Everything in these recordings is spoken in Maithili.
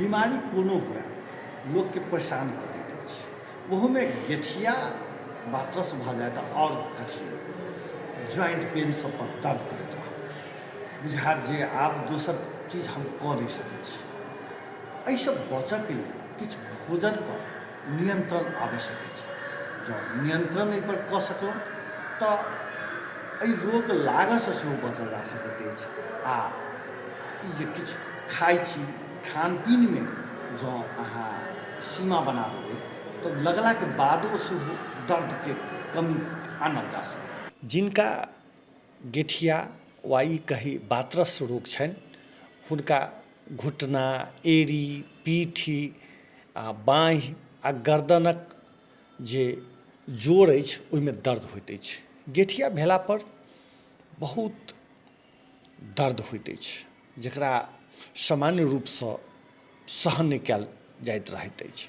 बीमारी कोनो हुए लोग के परेशान कर दैत अछि। ओहोमे गेठिया बातरस भऽ जाए तऽ आओर कठिन, जॉइंट पेन सब पर दर्द करैत रहत, बुझायत जे आब दोसर चीज हम कऽ नहि सकैत छी। एहिसँ बचऽके लेल किछु भोजन पर नियंत्रण आवश्यक अछि। जँ नियंत्रण एहि पर कऽ सकलहुँ तऽ एहि रोग लागसँ सेहो बचल जा सकैत अछि। आ ई जे किछु खाइ छी, खान पीनमे जँ अहाँ सीमा बना देबै तऽ लगलाके बादो सेहो दर्दके कमी आनल जा सकैत। जिनका गेठिया वा ई कही बातरस रोग छनि, हुनका घुटना, एड़ी, पीठी आ बाँहि आ गर्दनक जे जोड़ अछि ओहिमे दर्द होइत अछि। गेठिया भेला पर बहुत दर्द होइत अछि जकरा सामान्य रूपसँ सहन नहि कयल जाइत रहैत अछि।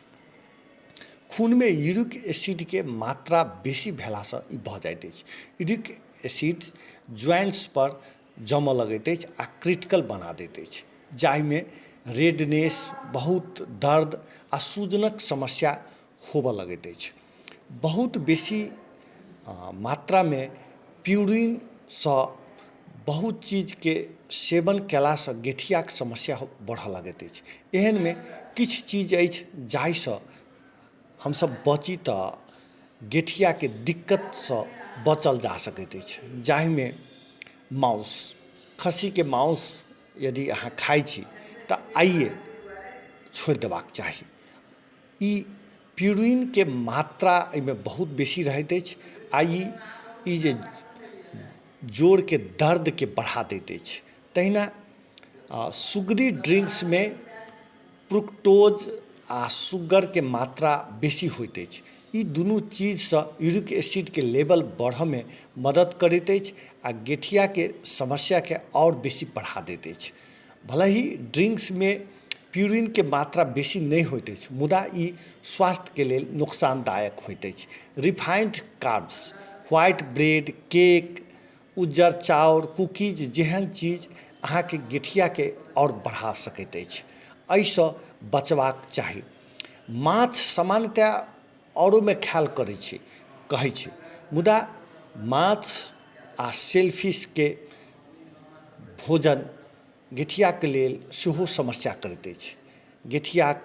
खूनमे यूरिक एसिडके मात्रा बेसी भेलासँ ई भऽ जाइत अछि। यूरिक एसिड ज्वाइंट्स पर जमऽ लगैत अछि आ क्रिटिकल बना दैत अछि, जाहिमे रेडनेस, बहुत दर्द आ सूजनक समस्या होबऽ लगैत अछि। बहुत बेसी मात्रामे प्यूरिनसँ बहुत चीजके सेवन कयलासँ गेठियाके समस्या बढ़ऽ लगैत अछि। एहनमे किछु चीज अछि जाहिसँ हमसब बची तऽ गेठियाके दिक्कतसँ बचल जा सकैत अछि, जाहिमे माउस, खस्सीके माउस यदि अहाँ खाइ छी तऽ आइए छोड़ि देबाक चाही। ई प्यूरिनके मात्रा एहिमे बहुत बेसी रहैत अछि आ ई जे जोड़के दर्दके बढ़ा दैत अछि। तहिना सुगरी ड्रिंक्समे फ्रुक्टोज आ शुगरके मात्रा बेसी होइत अछि। ई दुनू चीजसँ यूरिक एसिडके लेवल बढ़ऽमे मदद करैत अछि आ गेठियाके समस्याके आओर बेसी बढ़ा दैत अछि। भले ही ड्रिंक्समे प्यूरिनके मात्रा बेसी नहि होइत अछि, मुदा ई स्वास्थ्यके लेल नुकसानदायक होइत अछि। Refined carbs, white bread, cake, उज्जर चाउर, कुकीज जेहन चीज अहाँके गेठियाके आओर बढ़ा सकैत अछि। एहिसँ बचबाक चाही। माछ सामान्यतः औरोमे खायल कहै छै, मुदा माछ आ शेलफिशके भोजन गेठियाके लेल सेहो समस्या करैत अछि। गेठियाक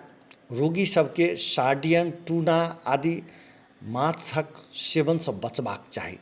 रोगी सबके सार्डियन, टूना आदि माछक सेवनसँ बचबाक चाही।